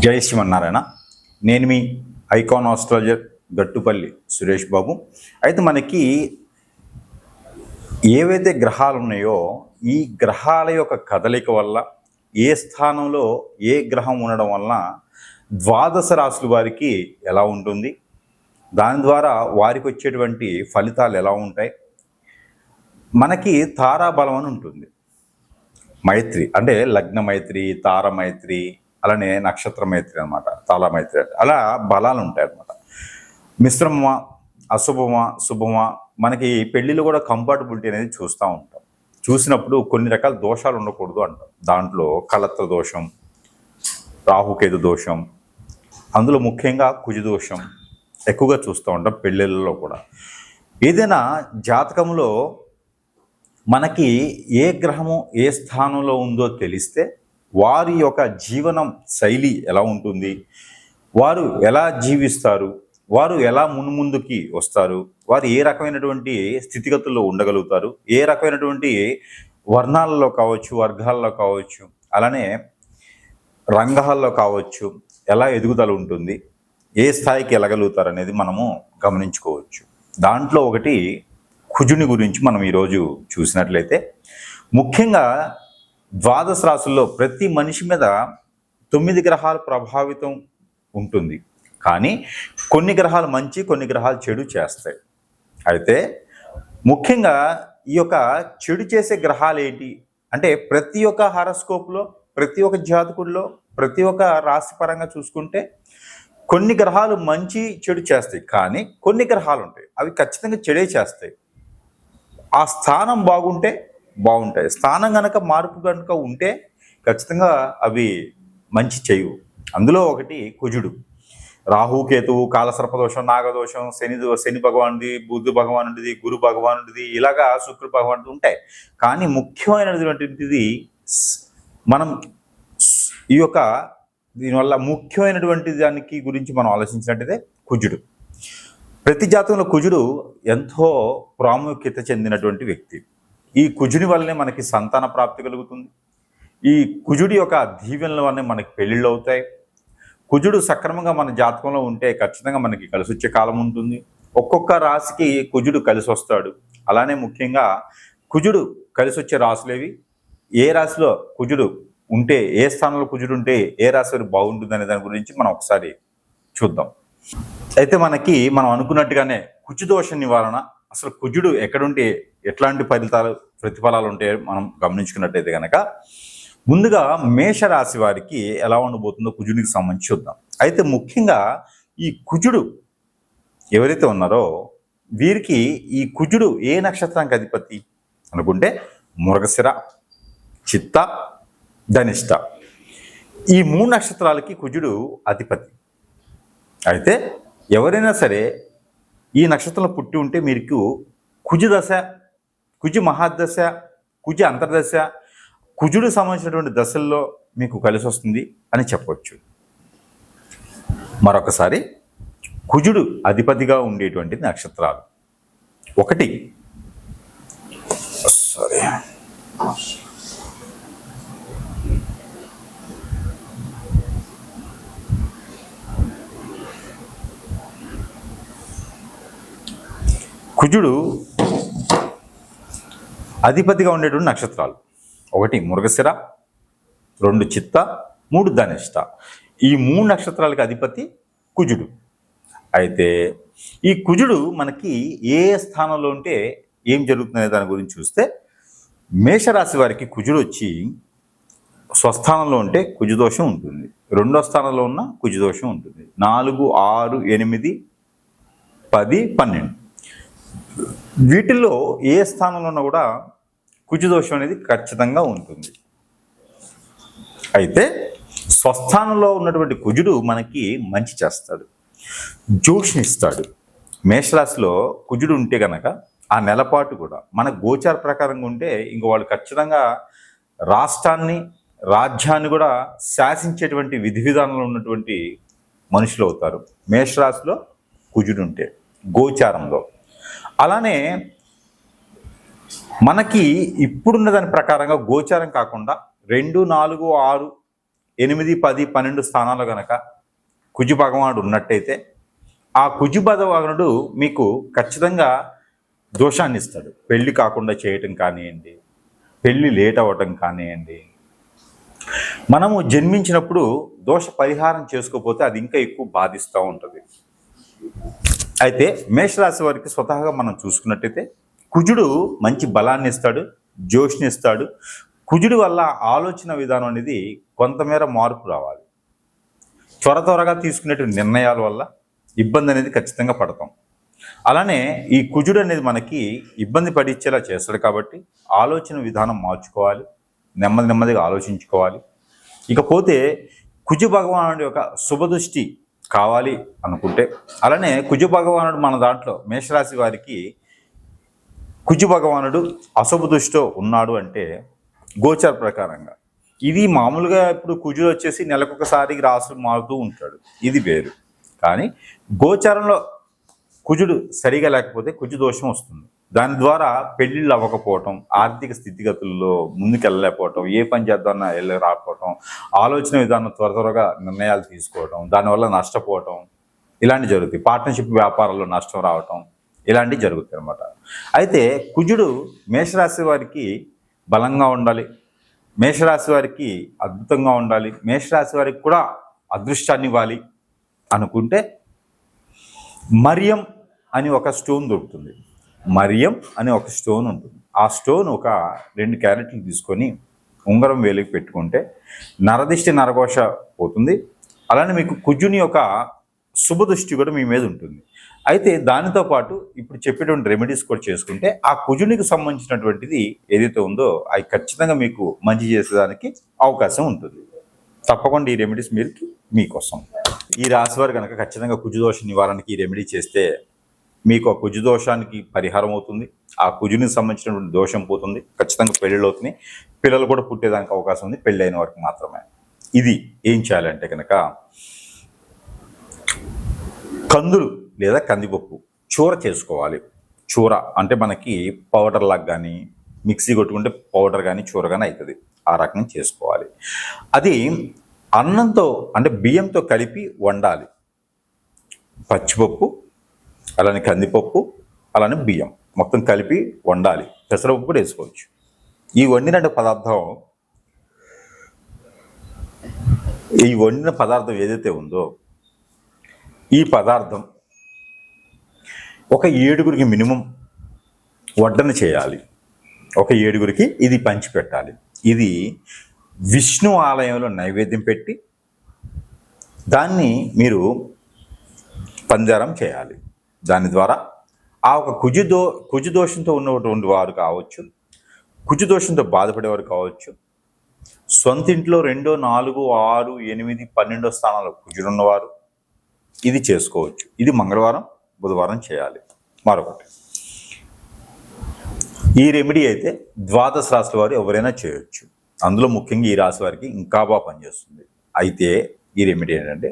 జై శ్రీమన్నారాయణ. నేను మీ icon astrologer Gattupalli Suresh Babu. అయితే మనకి ఏవైతే గ్రహాలు ఉన్నాయో ఈ గ్రహాల యొక్క కదలిక వల్ల ఏ స్థానంలో ఏ గ్రహం ఉండడం వలన ద్వాదశ రాశుల వారికి ఎలా ఉంటుంది, దాని ద్వారా వారికి వచ్చేటువంటి ఫలితాలు ఎలా ఉంటాయి. మనకి తారాబలం అని ఉంటుంది, మైత్రి అంటే లగ్న మైత్రి, తార మైత్రి, అలానే నక్షత్ర మైత్రి అనమాట, తాళ మైత్రి. అలా బలాలు ఉంటాయి అన్నమాట. మిశ్రమమా, అశుభమా, శుభమా, మనకి పెళ్ళిళ్ళు కూడా కంపాటబిలిటీ అనేది చూస్తూ ఉంటాం. చూసినప్పుడు కొన్ని రకాల దోషాలు ఉండకూడదు అంటాం. దాంట్లో కలత్ర దోషం, రాహుకేతు దోషం, అందులో ముఖ్యంగా కుజ దోషం ఎక్కువగా చూస్తూ ఉంటాం పెళ్ళిళ్ళలో కూడా. ఏదైనా జాతకంలో మనకి ఏ గ్రహము ఏ స్థానంలో ఉందో తెలిస్తే వారి యొక్క జీవనం శైలి ఎలా ఉంటుంది, వారు ఎలా జీవిస్తారు, వారు ఎలా మున్ముందుకి వస్తారు, వారు ఏ రకమైనటువంటి స్థితిగతుల్లో ఉండగలుగుతారు, ఏ రకమైనటువంటి వర్ణాలలో కావచ్చు, వర్గాల్లో కావచ్చు, అలానే రంగాల్లో కావచ్చు, ఎలా ఎదుగుదల ఉంటుంది, ఏ స్థాయికి వెళ్ళగలుగుతారు అనేది మనము గమనించుకోవచ్చు. దాంట్లో ఒకటి కుజుని గురించి మనం ఈరోజు చూసినట్లయితే, ముఖ్యంగా ద్వాదశ రాశుల్లో ప్రతి మనిషి మీద 9 గ్రహాలు ప్రభావితం ఉంటుంది. కానీ కొన్ని గ్రహాలు మంచి, కొన్ని గ్రహాలు చెడు చేస్తాయి. అయితే ముఖ్యంగా ఈ యొక్క చెడు చేసే గ్రహాలు ఏంటి అంటే, ప్రతి ఒక్క హారోస్కోప్లో, ప్రతి ఒక్క జాతకుల్లో, ప్రతి ఒక్క రాశి పరంగా చూసుకుంటే కొన్ని గ్రహాలు మంచి చెడు చేస్తాయి. కానీ కొన్ని గ్రహాలు ఉంటాయి, అవి ఖచ్చితంగా చెడే చేస్తాయి. ఆ స్థానం బాగుంటే బాగుంటాయి, స్థానం కనుక మార్పు కనుక ఉంటే ఖచ్చితంగా అవి మంచి చేయవు. అందులో ఒకటి కుజుడు. రాహుకేతువు, కాలసర్పదోషం, నాగదోషం, శని భగవానుడిది, బుద్ధ భగవానుడిది, గురు భగవానుడిది, ఇలాగా శుక్ర భగవానుడిది ఉంటాయి. కానీ ముఖ్యమైనటువంటిది మనం ఈ యొక్క దీనివల్ల ముఖ్యమైనటువంటి దానికి గురించి మనం ఆలోచించినట్టయితే కుజుడు. ప్రతి జాతకంలో కుజుడు ఎంతో ప్రాముఖ్యత చెందినటువంటి వ్యక్తి. ఈ కుజుని వల్లనే మనకి సంతాన ప్రాప్తి కలుగుతుంది. ఈ కుజుడి యొక్క దీవెనల వల్లనే మనకి పెళ్ళిళ్ళు అవుతాయి. కుజుడు సక్రమంగా మన జాతకంలో ఉంటే ఖచ్చితంగా మనకి కలిసి వచ్చే కాలం ఉంటుంది. ఒక్కొక్క రాశికి కుజుడు కలిసి వస్తాడు. అలానే ముఖ్యంగా కుజుడు కలిసి వచ్చే రాశులేవి, ఏ రాశిలో కుజుడు ఉంటే, ఏ స్థానంలో కుజుడు ఉంటే ఏ రాశి బాగుంటుంది అనే దాని గురించి మనం ఒకసారి చూద్దాం. అయితే మనం అనుకున్నట్టుగానే కుజదోష నివారణ, అసలు కుజుడు ఎక్కడుంటే ఎట్లాంటి ప్రతిఫలాలు ఉంటాయో మనం గమనించుకున్నట్టయితే కనుక, ముందుగా మేషరాశి వారికి ఎలా ఉండబోతుందో కుజుడికి సంబంధించి చూద్దాం. అయితే ముఖ్యంగా ఈ కుజుడు ఎవరైతే ఉన్నారో వీరికి ఈ కుజుడు ఏ నక్షత్రానికి అధిపతి అనుకుంటే మృగశిర, చిత్త, ధనిష్ట, ఈ 3 నక్షత్రాలకి కుజుడు అధిపతి. అయితే ఎవరైనా సరే ఈ నక్షత్రంలో పుట్టి ఉంటే మీకు కుజు దశ, కుజు మహాదశ, కుజు అంతర్దశ, కుజుడు సంబంధించినటువంటి దశల్లో మీకు కలిసి వస్తుంది అని చెప్పవచ్చు. మరొకసారి కుజుడు అధిపతిగా ఉండేటువంటి నక్షత్రాలు ఒకటి, కుజుడు అధిపతిగా ఉండేటువంటి నక్షత్రాలు ఒకటి మృగశిర, 2 చిత్త, 3 ధనిష్ట. ఈ 3 నక్షత్రాలకి అధిపతి కుజుడు. అయితే ఈ కుజుడు మనకి ఏ స్థానంలో ఉంటే ఏం జరుగుతుందనే దాని గురించి చూస్తే, మేషరాశి వారికి కుజుడు వచ్చి స్వస్థానంలో ఉంటే కుజదోషం ఉంటుంది, 2వ స్థానంలో ఉన్న కుజదోషం ఉంటుంది, 4, 6, 8, 10, 12 వీటిల్లో ఏ స్థానంలో ఉన్నా కూడా కుజదోషం అనేది ఖచ్చితంగా ఉంటుంది. అయితే స్వస్థానంలో ఉన్నటువంటి కుజుడు మనకి మంచి చేస్తాడు, జోష్నిస్తాడు. మేషరాశిలో కుజుడు ఉంటే కనుక ఆ నెలపాటు కూడా మన గోచార ప్రకారంగా ఉంటే ఇంక వాళ్ళు ఖచ్చితంగా రాష్ట్రాన్ని, రాజ్యాన్ని కూడా శాసించేటువంటి విధి విధానంలో ఉన్నటువంటి మనుషులు అవుతారు మేషరాశిలో కుజుడు ఉంటే గోచారంలో. అలానే మనకి ఇప్పుడున్న దాని ప్రకారంగా గోచారం కాకుండా 2, 4, 6 8, 10, 12 స్థానాలు కనుక కుజు భగవానుడు ఉన్నట్టయితే ఆ కుజు భగవానుడు మీకు ఖచ్చితంగా దోషాన్ని ఇస్తాడు. పెళ్లి కాకుండా చేయటం కానివ్వండి, పెళ్లి లేట్ అవ్వటం కానివ్వండి. మనము జన్మించినప్పుడు దోష పరిహారం చేసుకోకపోతే అది ఇంకా ఎక్కువ బాధిస్తూ ఉంటుంది. అయితే మేషరాశి వారికి స్వతహాగా మనం చూసుకున్నట్టయితే కుజుడు మంచి బలాన్ని ఇస్తాడు, జోష్ని ఇస్తాడు. కుజుడి వల్ల ఆలోచన విధానం అనేది కొంతమేర మార్పు రావాలి. త్వరగా తీసుకునేటువంటి నిర్ణయాల వల్ల ఇబ్బంది అనేది ఖచ్చితంగా పడతాం. అలానే ఈ కుజుడు అనేది మనకి ఇబ్బంది పడిచ్చేలా చేస్తాడు కాబట్టి ఆలోచన విధానం మార్చుకోవాలి, నెమ్మదిగా ఆలోచించుకోవాలి. ఇకపోతే కుజు భగవానుడి యొక్క శుభదృష్టి కావాలి అనుకుంటే, అలానే కుజు భగవానుడు మన దాంట్లో మేషరాశి వారికి కుజు భగవానుడు అశుభ దృష్టిలో ఉన్నాడు అంటే గోచర ప్రకారంగా ఇది మామూలుగా ఇప్పుడు కుజుడు వచ్చేసి నెలకొకసారి రాసులు మారుతూ ఉంటాడు, ఇది వేరు. కానీ గోచారంలో కుజుడు సరిగా లేకపోతే కుజు దోషం వస్తుంది. దాని ద్వారా పెళ్ళిళ్ళు అవ్వకపోవటం, ఆర్థిక స్థితిగతుల్లో ముందుకెళ్ళలేకపోవటం, ఏ పని చేద్దామన్నా వెళ్ళి రాకపోవటం, ఆలోచన విధానం త్వరగా నిర్ణయాలు తీసుకోవటం, దానివల్ల నష్టపోవటం ఇలాంటివి జరుగుతాయి. పార్ట్నర్షిప్ వ్యాపారాల్లో నష్టం రావటం ఇలాంటివి జరుగుతాయి అన్నమాట. అయితే కుజుడు మేషరాశి వారికి బలంగా ఉండాలి, మేషరాశి వారికి అద్భుతంగా ఉండాలి, మేషరాశి వారికి కూడా అదృష్టాన్ని ఇవ్వాలి అనుకుంటే మరియం అని ఒక స్టోన్ దొరుకుతుంది. మరియం అని ఒక స్టోన్ ఉంటుంది. ఆ స్టోన్ ఒక 2 క్యారెట్లు తీసుకొని ఉంగరం వేలికి పెట్టుకుంటే నరదిష్టి నరఘోష పోతుంది. అలానే మీకు కుజుని యొక్క శుభదృష్టి కూడా మీ మీద ఉంటుంది. అయితే దానితో పాటు ఇప్పుడు చెప్పేటువంటి రెమెడీస్ కూడా చేసుకుంటే ఆ కుజునికి సంబంధించినటువంటిది ఏదైతే ఉందో అది ఖచ్చితంగా మీకు మంచి చేసేదానికి అవకాశం ఉంటుంది. తప్పకుండా ఈ రెమెడీస్ మీకోసం. ఈ రాశి వారు కనుక ఖచ్చితంగా కుజుదోష నివారణకి ఈ రెమెడీ చేస్తే మీకు ఆ కుజుదోషానికి పరిహారం అవుతుంది, ఆ కుజునికి సంబంధించినటువంటి దోషం పోతుంది, ఖచ్చితంగా పెళ్ళిళ్ళు అవుతుంది, పిల్లలు కూడా పుట్టేదానికి అవకాశం ఉంది, పెళ్ళైన వారికి మాత్రమే. ఇది ఏం చేయాలంటే కనుక కందులు లేదా కందిపప్పు చూర చేసుకోవాలి. చూర అంటే మనకి పౌడర్ లాగా కానీ మిక్సీ కొట్టుకుంటే పౌడర్ కానీ చూర కానీ అవుతుంది, ఆ రకంగా చేసుకోవాలి. అది అన్నంతో అంటే బియ్యంతో కలిపి వండాలి. పచ్చిపప్పు అలానే కందిపప్పు అలానే బియ్యం మొత్తం కలిపి వండాలి. పెసరపప్పు కూడా వేసుకోవచ్చు. ఈ వండిన పదార్థం ఏదైతే ఉందో ఈ పదార్థం ఒక 7గురికి మినిమం వడ్డన చేయాలి. ఒక 7గురికి ఇది పంచిపెట్టాలి. ఇది విష్ణు ఆలయంలో నైవేద్యం పెట్టి దాన్ని మీరు పంజారం చేయాలి. దాని ద్వారా ఆ ఒక కుజుదోషంతో ఉన్నటువంటి వారు కావచ్చు, కుజుదోషంతో బాధపడేవారు కావచ్చు, సొంత ఇంట్లో 2, 4, 6, 8, 12 స్థానాల్లో కుజుడున్నవారు ఇది చేసుకోవచ్చు. ఇది మంగళవారం, బుధవారం చేయాలి. మరొకటి ఈ రెమెడీ అయితే ద్వాదశ రాశుల వారు ఎవరైనా చేయొచ్చు. అందులో ముఖ్యంగా ఈ రాశి వారికి ఇంకా బాగా పనిచేస్తుంది. అయితే ఈ రెమెడీ ఏంటంటే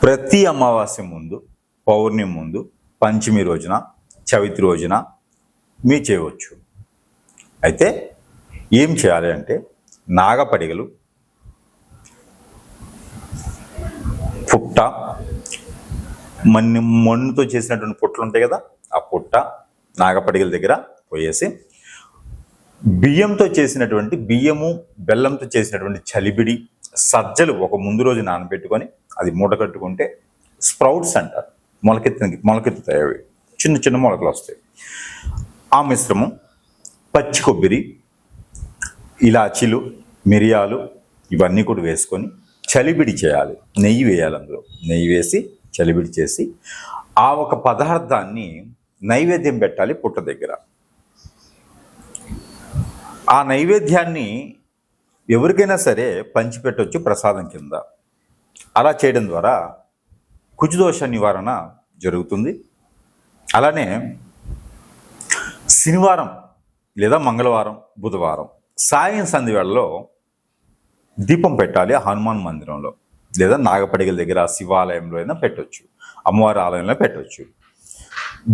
ప్రతి అమావాస్య ముందు, పౌర్ణమి ముందు, పంచమి రోజున, చవితి రోజున మీరు చేయవచ్చు. అయితే ఏం చేయాలి అంటే నాగపడిగలు, పుట్ట, మన్నుతో చేసినటువంటి పుట్టలు ఉంటాయి కదా, ఆ పుట్ట నాగపడిగల దగ్గర పోయేసి బియ్యంతో చేసినటువంటి బియ్యము బెల్లంతో చేసినటువంటి చలిబిడి సజ్జలు ఒక ముందు రోజు నానబెట్టుకొని అది మూట కట్టుకుంటే స్ప్రౌట్స్ అంటారు, మొలకెత్తుతాయి. అవి చిన్న మొలకలు వస్తాయి. ఆ మిశ్రమం పచ్చి కొబ్బరి, ఇలాచీలు, మిరియాలు ఇవన్నీ కూడా వేసుకొని చలిబిడి చేయాలి. నెయ్యి వేయాలి. అందులో నెయ్యి వేసి చలిబిడి చేసి ఆ ఒక పదార్థాన్ని నైవేద్యం పెట్టాలి పుట్ట దగ్గర. ఆ నైవేద్యాన్ని ఎవరికైనా సరే పంచిపెట్టవచ్చు ప్రసాదం కింద. అలా చేయడం ద్వారా కుజుదోష నివారణ జరుగుతుంది. అలానే శనివారం లేదా మంగళవారం, బుధవారం సాయం సంధి వేళలో దీపం పెట్టాలి. హనుమాన్ మందిరంలో లేదా నాగపడిగల దగ్గర శివాలయంలో అయినా పెట్టవచ్చు, అమ్మవారి ఆలయంలో పెట్టవచ్చు.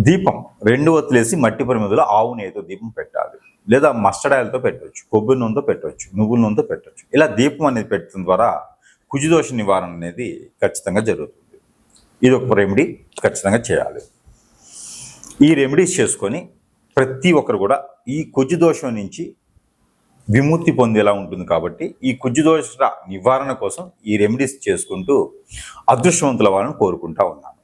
దీపం 2 వత్తులేసి మట్టి ప్రమిదలో ఆవు నెయ్యితో దీపం పెట్టాలి. లేదా మస్టర్డ్ ఆయిల్తో పెట్టవచ్చు, కొబ్బరి నూనెతో పెట్టవచ్చు, నువ్వుల నూనెతో పెట్టవచ్చు. ఇలా దీపం అనేది పెట్టడం ద్వారా కుజుదోష నివారణ అనేది ఖచ్చితంగా జరుగుతుంది. ఇది ఒక రెమెడీ ఖచ్చితంగా చేయాలి. ఈ రెమెడీస్ చేసుకొని ప్రతి ఒక్కరు కూడా ఈ కుజుదోషం నుంచి విముక్తి పొందేలా ఉంటుంది. కాబట్టి ఈ కుజుదోష నివారణ కోసం ఈ రెమెడీస్ చేసుకుంటూ అదృష్టవంతుల వాళ్ళని కోరుకుంటా ఉన్నాను.